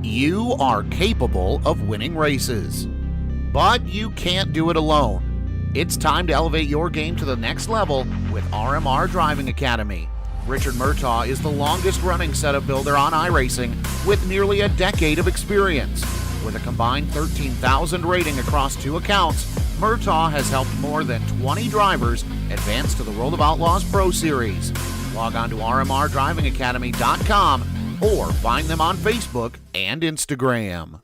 You are capable of winning races, but you can't do it alone. It's time to elevate your game to the next level with RMR Driving Academy. Richard Murtaugh is the longest-running setup builder on iRacing with nearly a decade of experience. With a combined 13,000 rating across 2 accounts, Murtaugh has helped more than 20 drivers advance to the World of Outlaws Pro Series. Log on to rmrdrivingacademy.com or find them on Facebook and Instagram.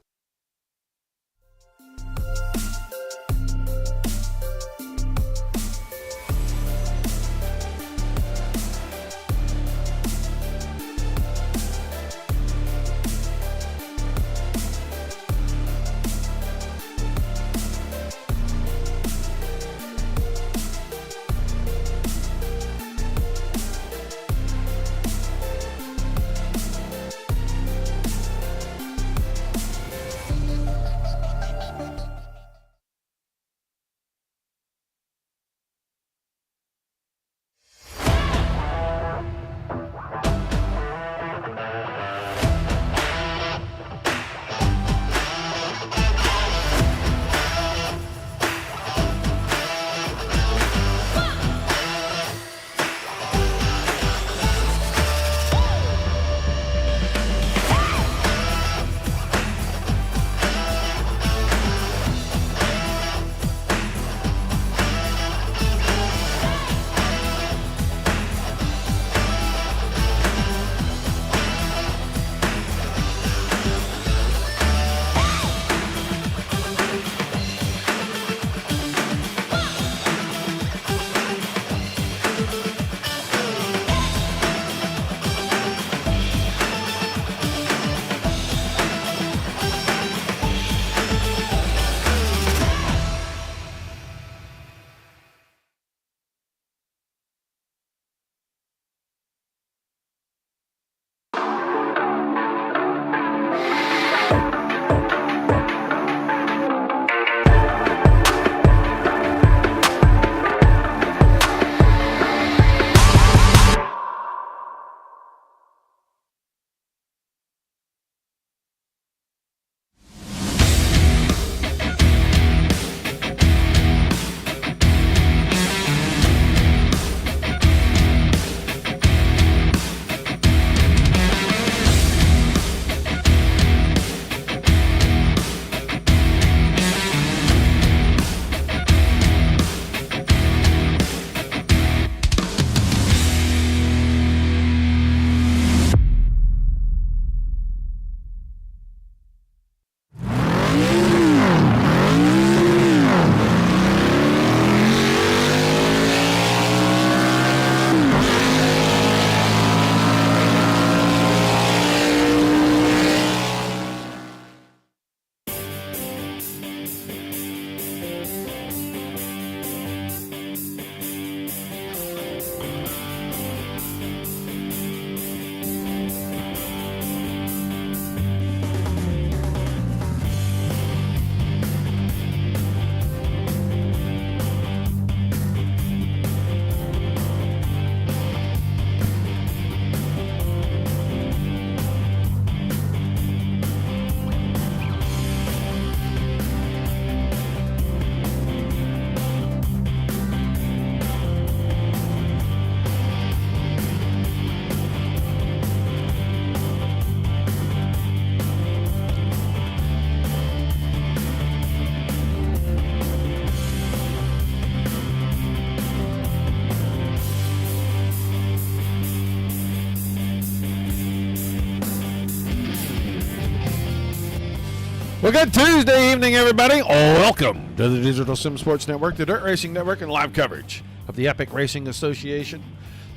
Well, good Tuesday evening, everybody. Welcome to the Digital Sim Sports Network, the Dirt Racing Network, and live coverage of the Epic Racing Association,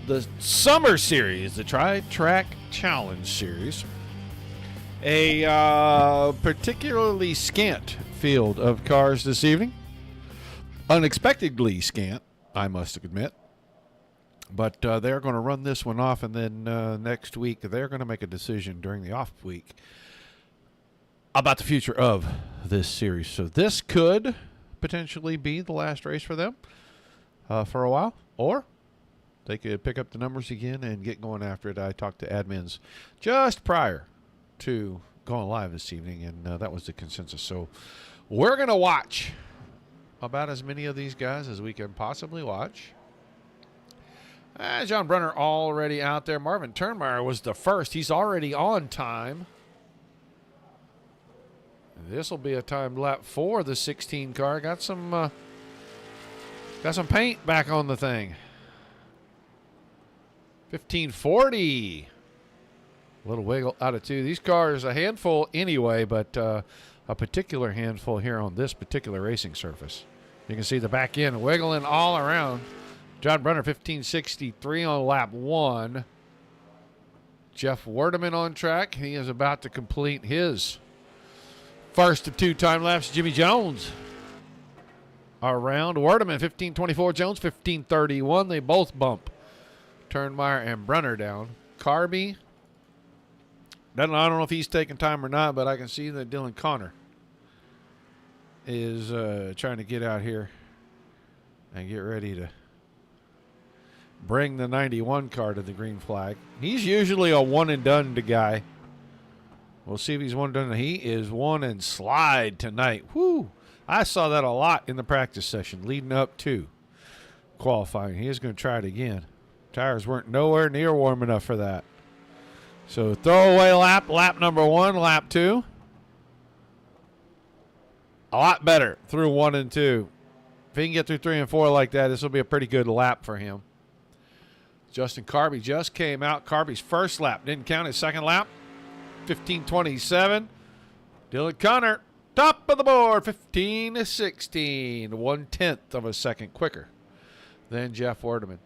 the Summer Series, the Tri-Track Challenge Series. A particularly scant field of cars this evening. Unexpectedly scant, I must admit. But they're going to run this one off, and then next week they're going to make a decision during the off week about the future of this series. So this could potentially be the last race for them for a while, or they could pick up the numbers again and get going after it. I talked to admins just prior to going live this evening, and that was the consensus. So we're going to watch about as many of these guys as we can possibly watch. John Brunner already out there. Marvin Turnmeyer was the first. He's already on time. This will be a timed lap for the 16 car. Got some paint back on the thing. 1540. A little wiggle out of 2. These cars a handful anyway, but a particular handful here on this particular racing surface. You can see the back end wiggling all around. John Brunner 1563 on lap 1. Jeff Werdeman on track. He is about to complete his first of 2 time laps. Jimmy Jones around. Werdeman 1524. Jones 1531. They both bump Turnmeyer and Brunner down. Carby, I don't know if he's taking time or not, but I can see that Dylan Connor is trying to get out here and get ready to bring the 91 car to the green flag. He's usually a one-and-done guy. We'll see if he's one-and-done. He is one and slide tonight. Whoo! I saw that a lot in the practice session leading up to qualifying. He is going to try it again. Tires weren't nowhere near warm enough for that. So throwaway lap number 1, lap 2. A lot better through 1 and 2. If he can get through 3 and 4 like that, this will be a pretty good lap for him. Justin Carby just came out. Carby's first lap didn't count. His second lap, 1527. Dylan Connor, top of the board, 15-16. 1/10 of a second quicker than Jeff Werdeman.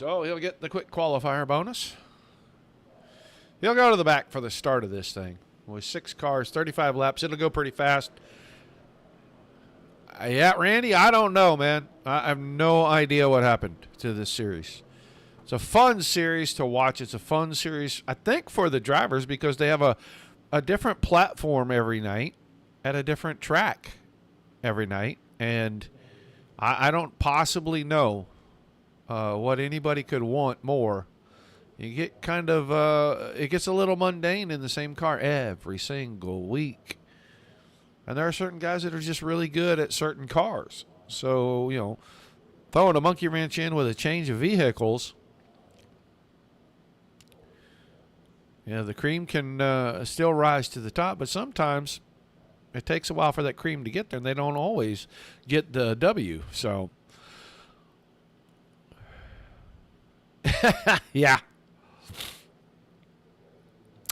So he'll get the quick qualifier bonus. He'll go to the back for the start of this thing. With 6 cars, 35 laps, it'll go pretty fast. Yeah, Randy, I don't know, man. I have no idea what happened to this series. It's a fun series to watch. It's a fun series, I think, for the drivers because they have a different platform every night at a different track every night. And I don't possibly know what anybody could want more. You get kind of, it gets a little mundane in the same car every single week. And there are certain guys that are just really good at certain cars. So, you know, throwing a monkey wrench in with a change of vehicles, you know, the cream can still rise to the top, but sometimes it takes a while for that cream to get there, and they don't always get the W. So, yeah.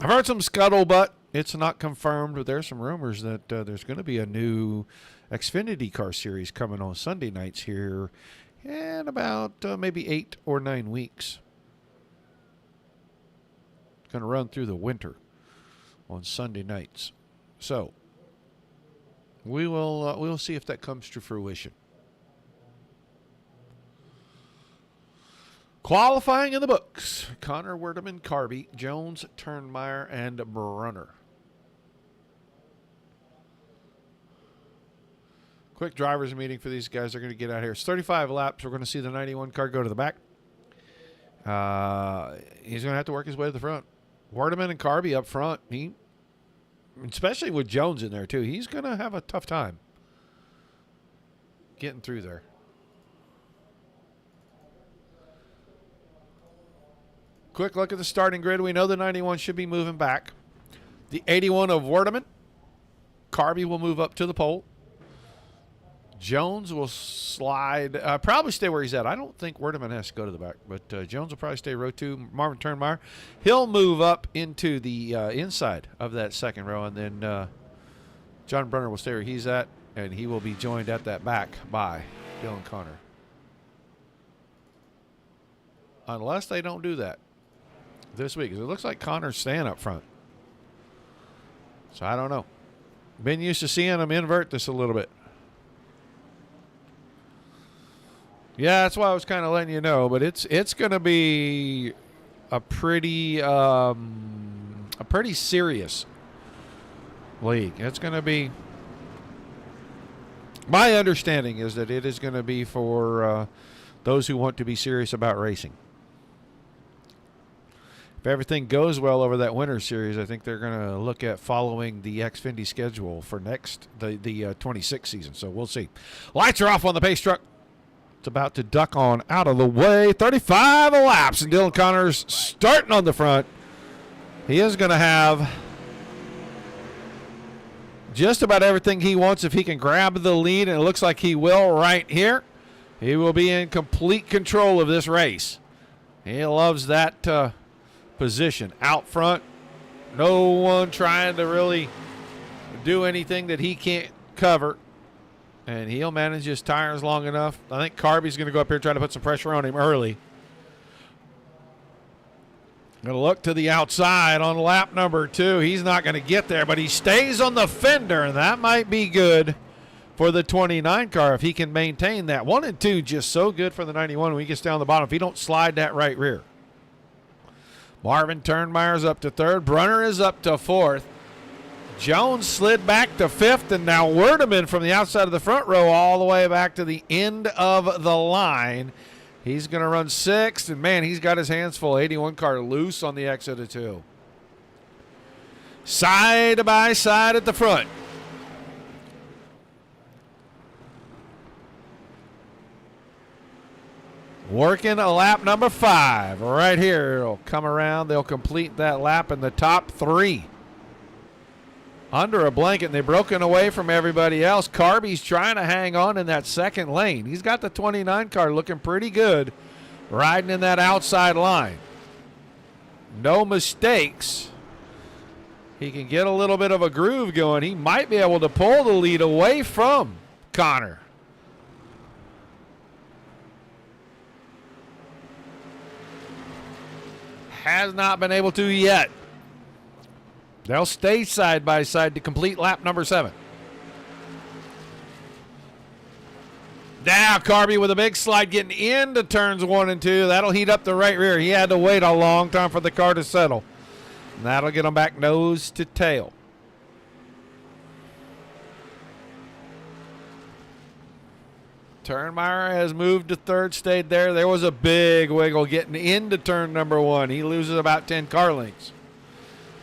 I've heard some scuttlebutt. It's not confirmed, but there's some rumors that there's going to be a new Xfinity car series coming on Sunday nights here in about maybe 8 or 9 weeks. It's going to run through the winter on Sunday nights. So we'll see if that comes to fruition. Qualifying in the books. Connor, Werdeman, Carby, Jones, Turnmeyer, and Brunner. Quick drivers meeting for these guys. They're going to get out here. It's 35 laps. We're going to see the 91 car go to the back. He's going to have to work his way to the front. Werdeman and Carby up front. Especially with Jones in there, too. He's going to have a tough time getting through there. Quick look at the starting grid. We know the 91 should be moving back. The 81 of Werdeman. Carby will move up to the pole. Jones will slide, probably stay where he's at. I don't think Werdeman has to go to the back, but Jones will probably stay row 2. Marvin Turnmeyer, he'll move up into the inside of that second row, and then John Brunner will stay where he's at, and he will be joined at that back by Dylan Connor. Unless they don't do that this week. It looks like Connor's staying up front. So I don't know. Been used to seeing him invert this a little bit. Yeah, that's why I was kind of letting you know, but it's going to be a pretty serious league. It's going to be, my understanding is that it is going to be for those who want to be serious about racing. if everything goes well over that winter series, I think they're going to look at following the Xfinity schedule for the 26 season. So we'll see. Lights are off on the pace truck. It's about to duck on out of the way. 35 laps, and Dylan Connors starting on the front. He is going to have just about everything he wants if he can grab the lead, and it looks like he will right here. He will be in complete control of this race. He loves that position out front. No one trying to really do anything that he can't cover. And he'll manage his tires long enough. I think Carby's going to go up here and try to put some pressure on him early. Going to look to the outside on lap number 2. He's not going to get there, but he stays on the fender, and that might be good for the 29 car if he can maintain that. 1 and 2 just so good for the 91 when he gets down the bottom if he don't slide that right rear. Marvin Turnmeyer's up to 3rd. Brunner is up to 4th. Jones slid back to 5th, and now Werdeman from the outside of the front row all the way back to the end of the line. He's going to run 6th, and, man, he's got his hands full. 81 car loose on the exit of 2. Side by side at the front. Working a lap number 5 right here. It'll come around. They'll complete that lap in the top 3. Under a blanket, and they've broken away from everybody else. Carby's trying to hang on in that second lane. He's got the 29 car looking pretty good, riding in that outside line. No mistakes. He can get a little bit of a groove going. He might be able to pull the lead away from Connor. Has not been able to yet. They'll stay side by side to complete lap number 7. Now Carby with a big slide getting into turns 1 and 2. That'll heat up the right rear. He had to wait a long time for the car to settle. And that'll get him back nose to tail. Turnmeyer has moved to 3rd, stayed there. There was a big wiggle getting into turn number 1. He loses about 10 car lengths.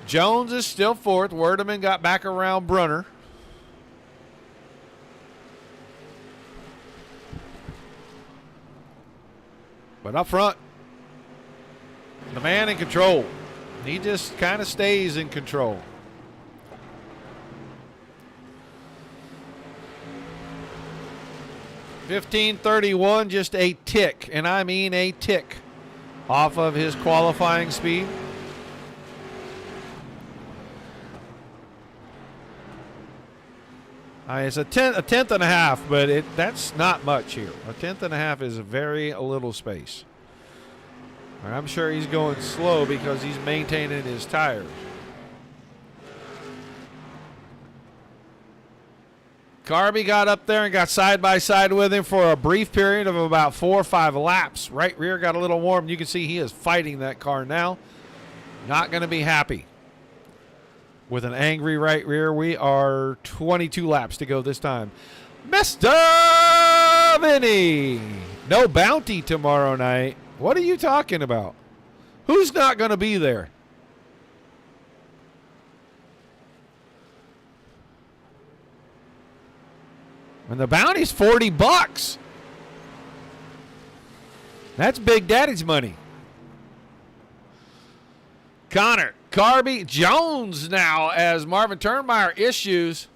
Jones is still 4th. Werdeman got back around Brunner. But up front, the man in control. He just kind of stays in control. $15.31, just a tick, and I mean a tick, off of his qualifying speed. It's a tenth and a half, but that's not much here. A tenth and a half is very little space. I'm sure he's going slow because he's maintaining his tires. Carby got up there and got side by side with him for a brief period of about 4 or 5 laps. Right rear got a little warm. You can see he is fighting that car now. Not going to be happy with an angry right rear. We are 22 laps to go this time. Mr. Vinny. No bounty tomorrow night. What are you talking about? Who's not going to be there? And the bounty's $40. That's Big Daddy's money. Connor, Carby, Jones now as Marvin Turnmeyer issues.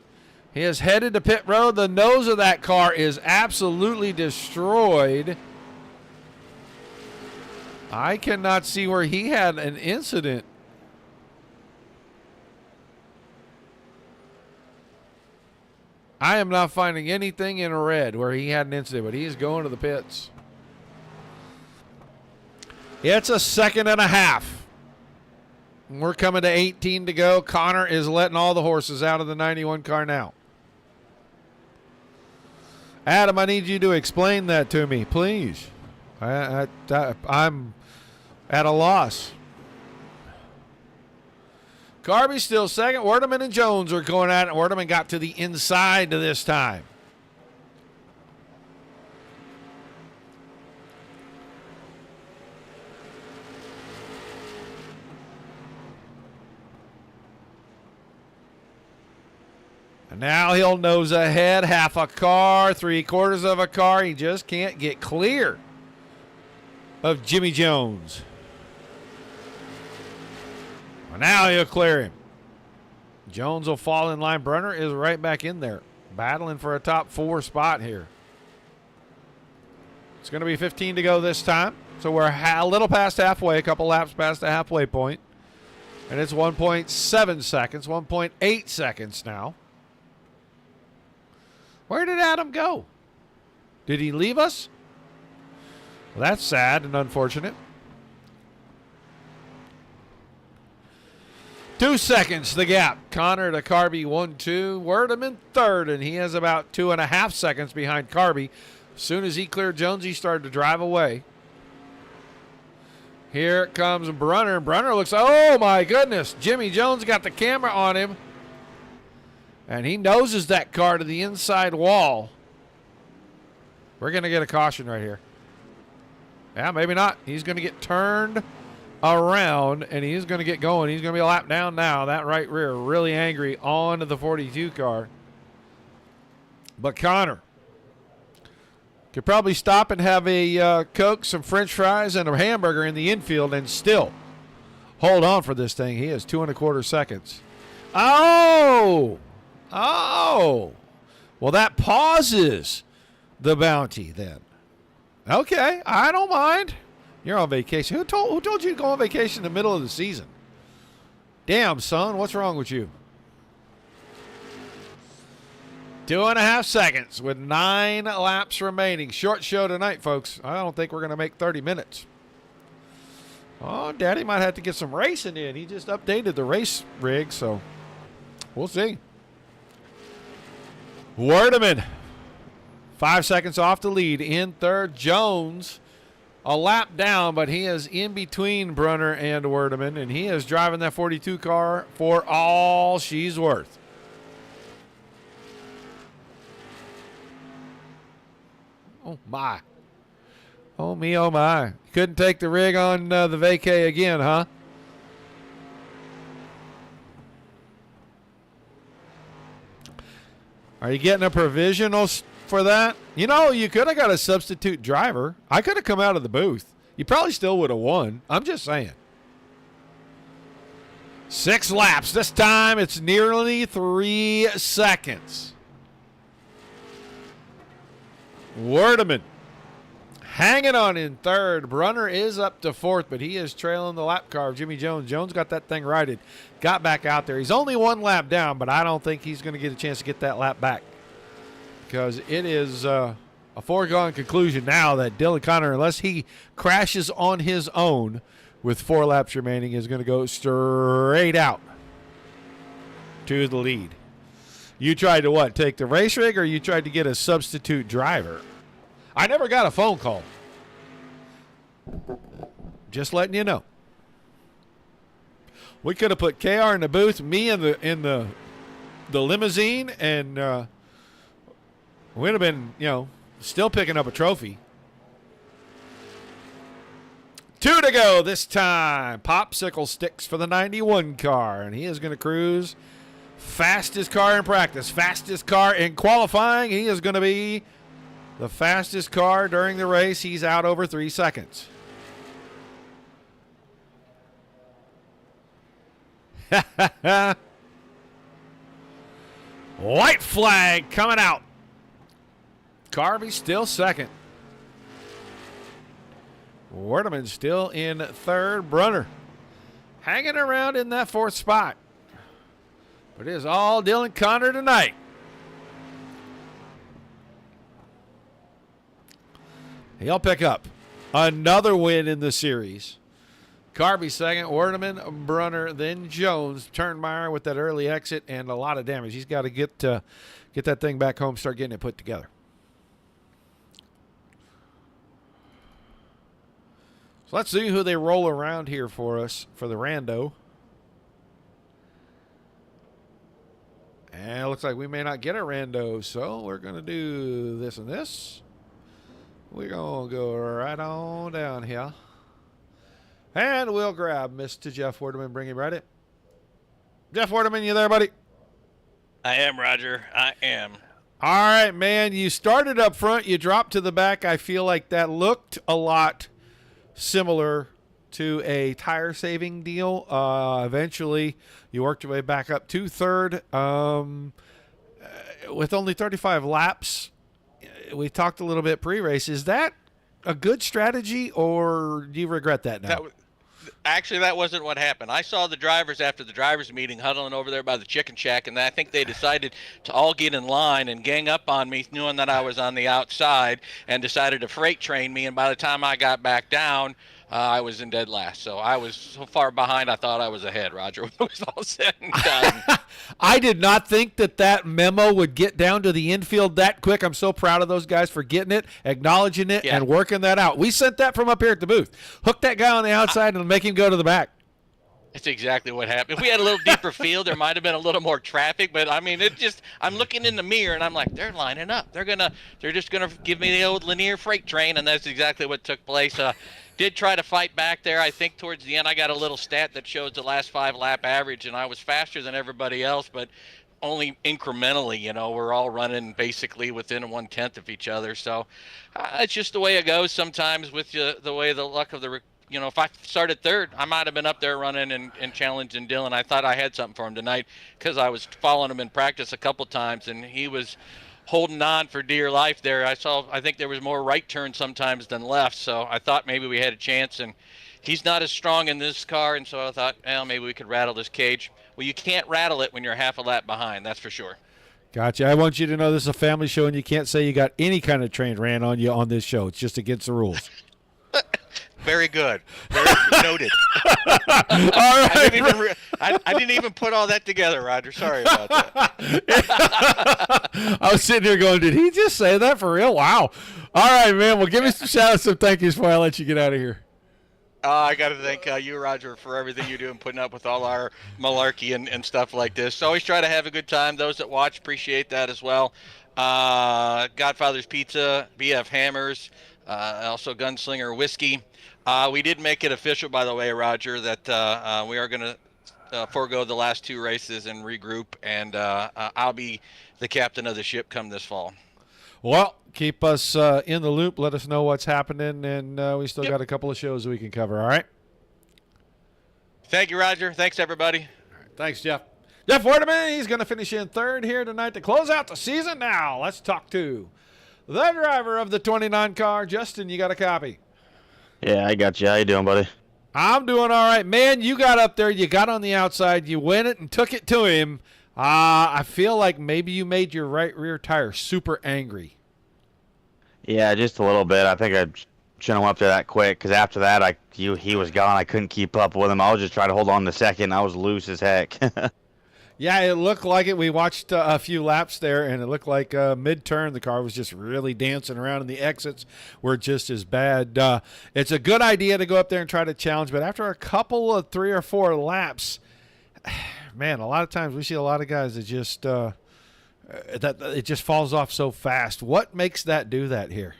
He is headed to pit road. The nose of that car is absolutely destroyed. I cannot see where he had an incident. I am not finding anything in red where he had an incident, but he is going to the pits. It's a second and a half. We're coming to 18 to go. Connor is letting all the horses out of the 91 car now. Adam, I need you to explain that to me, please. I'm at a loss. Carby still second. Werdeman and Jones are going at it. Werdeman got to the inside this time. And now he'll nose ahead, half a car, 3/4 of a car. He just can't get clear of Jimmy Jones. Well, now he'll clear him. Jones will fall in line. Brunner is right back in there, battling for a top 4 spot here. It's going to be 15 to go this time. So we're a little past halfway, a couple laps past the halfway point. And it's 1.7 seconds, 1.8 seconds now. Where did Adam go? Did he leave us? Well, that's sad and unfortunate. 2 seconds, the gap. Connor to Carby, 1-2. Werdeman third, and he has about 2.5 seconds behind Carby. As soon as he cleared Jones, he started to drive away. Here comes Brunner. Brunner looks, oh my goodness. Jimmy Jones got the camera on him. And he noses that car to the inside wall. We're going to get a caution right here. Yeah, maybe not. He's going to get turned around, and he's going to get going. He's going to be a lap down now. That right rear really angry on the 42 car. But Connor could probably stop and have a Coke, some French fries, and a hamburger in the infield and still hold on for this thing. He has 2.25 seconds. Oh! Well, that pauses the bounty then. Okay, I don't mind. You're on vacation. Who told you to go on vacation in the middle of the season? Damn, son, what's wrong with you? 2.5 seconds with 9 laps remaining. Short show tonight, folks. I don't think we're going to make 30 minutes. Oh, Daddy might have to get some racing in. He just updated the race rig, so we'll see. Werdeman, 5 seconds off the lead. In third, Jones, a lap down, but he is in between Brunner and Werdeman, and he is driving that 42 car for all she's worth. Oh, my. Oh, me, oh, my. Couldn't take the rig on the vacay again, huh? Are you getting a provisional for that? You know, you could have got a substitute driver. I could have come out of the booth. You probably still would have won. I'm just saying. 6 laps. This time it's nearly 3 seconds. Werdeman hanging on in third. Brunner is up to fourth, but he is trailing the lap car of Jimmy Jones. Jones got that thing righted. Got back out there. He's only 1 lap down, but I don't think he's going to get a chance to get that lap back because it is a foregone conclusion now that Dylan Connor, unless he crashes on his own with 4 laps remaining, is going to go straight out to the lead. You tried to what? Take the race rig, or you tried to get a substitute driver? I never got a phone call. Just letting you know. We could have put KR in the booth, me in the limousine, and we'd have been, still picking up a trophy. 2 to go this time. Popsicle sticks for the 91 car, and he is going to cruise. Fastest car in practice, fastest car in qualifying. He is going to be the fastest car during the race. He's out over 3 seconds. White flag coming out. Carby still second. Werdeman still in third. Brunner hanging around in that 4th spot. But it is all Dylan Connor tonight. He'll pick up another win in the series. Carby second, Werdeman, Brunner, then Jones. Turnmeyer with that early exit and a lot of damage. He's got to get that thing back home, start getting it put together. So let's see who they roll around here for us for the rando. And it looks like we may not get a rando, so we're going to do this and this. We're going to go right on down here. And we'll grab Mr. Jeff Werdeman, bring him right in. Jeff Werdeman, you there, buddy? I am, Roger. I am. All right, man. You started up front. You dropped to the back. I feel like that looked a lot similar to a tire saving deal. Eventually, you worked your way back up to third. With only 35 laps, we talked a little bit pre-race. Is that a good strategy, or do you regret that now? Actually, that wasn't what happened. I saw the drivers after the drivers' meeting huddling over there by the chicken shack, and I think they decided to all get in line and gang up on me, knowing that I was on the outside, and decided to freight train me. And by the time I got back down, I was in dead last. So I was so far behind, I thought I was ahead, Roger, when it was all said and done. I did not think that memo would get down to the infield that quick. I'm so proud of those guys for getting it, acknowledging it, and working that out. We sent that from up here at the booth. Hook that guy on the outside and make him go to the back. That's exactly what happened. If we had a little deeper field, there might have been a little more traffic. But I mean, I'm looking in the mirror and I'm like, they're lining up. They're just gonna give me the old Lanier freight train, and that's exactly what took place. Did try to fight back there. I think towards the end, I got a little stat that shows the last 5 lap average, and I was faster than everybody else, but only incrementally. We're all running basically within 1/10 of each other. So it's just the way it goes sometimes with the way the luck of the. If I started third, I might have been up there running and challenging Dylan. I thought I had something for him tonight because I was following him in practice a couple times, and he was holding on for dear life there. I think there was more right turn sometimes than left, so I thought maybe we had a chance. And he's not as strong in this car, and so I thought, well, maybe we could rattle this cage. Well, you can't rattle it when you're half a lap behind, that's for sure. Gotcha. I want you to know this is a family show, and you can't say you got any kind of train ran on you on this show. It's just against the rules. Very good. Very noted. All right. I didn't even put all that together, Roger. Sorry about that. I was sitting here going, did he just say that for real? Wow. All right, man. Well, give me some shout-outs, some thank yous before I let you get out of here. I got to thank you, Roger, for everything you do and putting up with all our malarkey and stuff like this. So always try to have a good time. Those that watch appreciate that as well. Godfather's Pizza, BF Hammers, also Gunslinger Whiskey. We did make it official, by the way, Roger, that we are going to forego the last 2 races and regroup, and I'll be the captain of the ship come this fall. Well, keep us in the loop. Let us know what's happening, and we still got a couple of shows we can cover, all right? Thank you, Roger. Thanks, everybody. All right, thanks, Jeff. Jeff Werdeman, he's going to finish in third here tonight to close out the season. Now, let's talk to the driver of the 29 car. Justin, you got a copy? Yeah, I got you. How you doing, buddy? I'm doing all right. Man, you got up there. You got on the outside. You went it and took it to him. I feel like maybe you made your right rear tire super angry. Yeah, just a little bit. I think I shouldn't have went up there that quick because after that, he was gone. I couldn't keep up with him. I was just trying to hold on to second. I was loose as heck. Yeah, it looked like it. We watched a few laps there, and it looked like mid-turn the car was just really dancing around, and the exits were just as bad. It's a good idea to go up there and try to challenge, but after a couple of 3 or 4 laps, man, a lot of times we see a lot of guys that just that it just falls off so fast. What makes that do that here?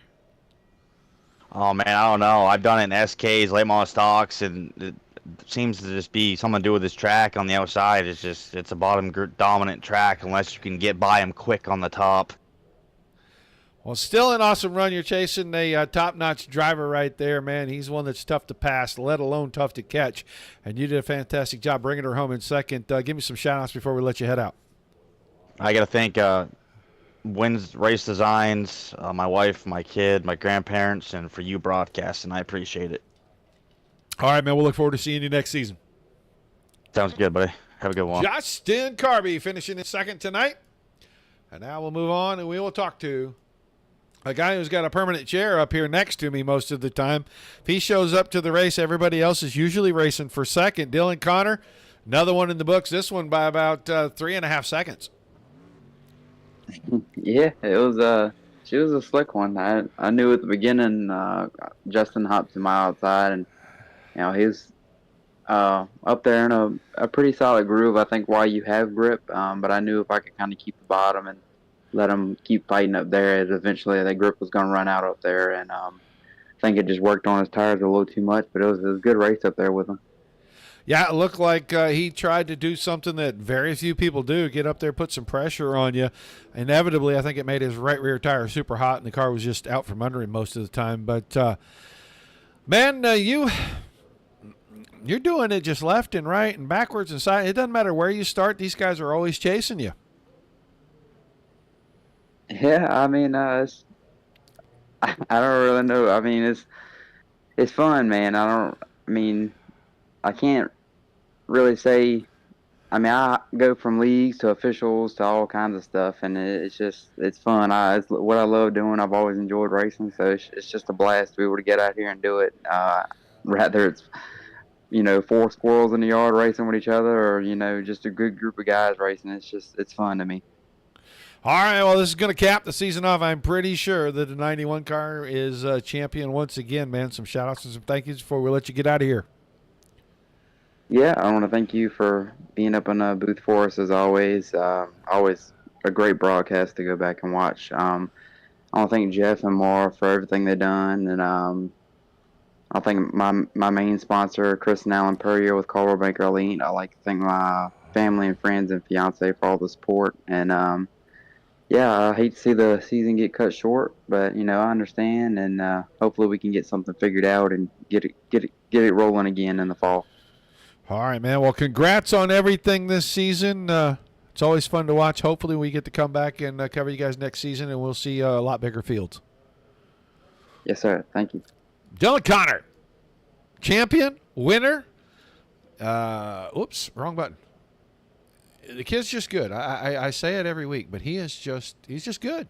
Oh, man, I don't know. I've done it in SKs, late model stocks, and it seems to just be something to do with this track on the outside. It's a bottom dominant track unless you can get by him quick on the top. Well, still an awesome run. You're chasing a top-notch driver right there, man. He's one that's tough to pass, let alone tough to catch. And you did a fantastic job bringing her home in second. Give me some shout-outs before we let you head out. I got to thank Wins Race Designs, my wife, my kid, my grandparents, and for you broadcasting. I appreciate it. All right, man. We'll look forward to seeing you next season. Sounds good, buddy. Have a good one. Justin Carby finishing in second tonight. And now we'll move on, and we will talk to a guy who's got a permanent chair up here next to me most of the time. If he shows up to the race, everybody else is usually racing for second. Dylan Connor, another one in the books, this one by about 3.5 seconds. Yeah, she was a slick one. I knew at the beginning Justin hopped to my outside, and he's up there in a pretty solid groove, I think, while you have grip. But I knew if I could kind of keep the bottom and let him keep fighting up there, that eventually that grip was going to run out up there. And I think it just worked on his tires a little too much, but it was a good race up there with him. Yeah, it looked like he tried to do something that very few people do, get up there, put some pressure on you. Inevitably, I think it made his right rear tire super hot, and the car was just out from under him most of the time. But, man, you're doing it just left and right and backwards and side. It doesn't matter where you start. These guys are always chasing you. Yeah, I mean, I don't really know. I mean, it's fun, man. I mean, I can't really say. I mean, I go from leagues to officials to all kinds of stuff, and it's fun. It's what I love doing. I've always enjoyed racing, so it's just a blast to be able to get out here and do it. Rather it's four squirrels in the yard racing with each other, or just a good group of guys racing. It's fun to me. All right, well, this is going to cap the season off. I'm pretty sure that the 91 car is champion once again, man. Some shout-outs and some thank yous before we let you get out of here. Yeah, I want to thank you for being up in the booth for us as always. Always a great broadcast to go back and watch. I want to thank Jeff and Maura for everything they've done, and I thank my main sponsor, Chris and Alan Purrier with Caldwell Banker Elite. I like to thank my family and friends and fiance for all the support. And yeah, I hate to see the season get cut short, but I understand, and hopefully we can get something figured out and get it rolling again in the fall. All right, man. Well, congrats on everything this season. It's always fun to watch. Hopefully we get to come back and cover you guys next season, and we'll see a lot bigger fields. Yes, sir. Thank you. Dylan Connor, champion, winner. Oops, wrong button. The kid's just good. I say it every week, but he's just good.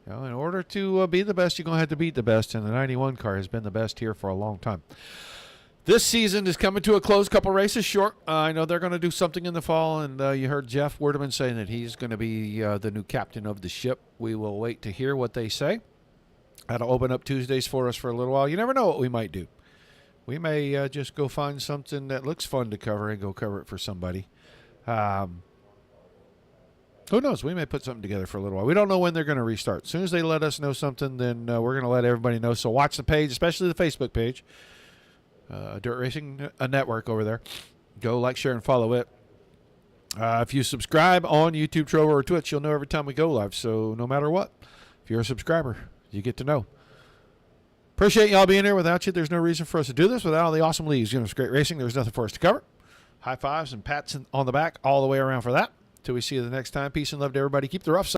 In order to be the best, you're going to have to beat the best, and the 91 car has been the best here for a long time. This season is coming to a close, couple races short. I know they're going to do something in the fall, and you heard Jeff Werdeman saying that he's going to be the new captain of the ship. We will wait to hear what they say. That'll open up Tuesdays for us for a little while. You never know what we might do. We may just go find something that looks fun to cover and go cover it for somebody. Who knows? We may put something together for a little while. We don't know when they're going to restart. As soon as they let us know something, then we're going to let everybody know. So watch the page, especially the Facebook page. Dirt Racing Network over there. Go like, share, and follow it. If you subscribe on YouTube, Trovo, or Twitch, you'll know every time we go live. So no matter what, if you're a subscriber, you get to know. Appreciate y'all being here. Without you, there's no reason for us to do this. Without all the awesome leagues, it's great racing. There's nothing for us to cover. High fives and pats on the back all the way around for that. Till we see you the next time. Peace and love to everybody. Keep the rough side.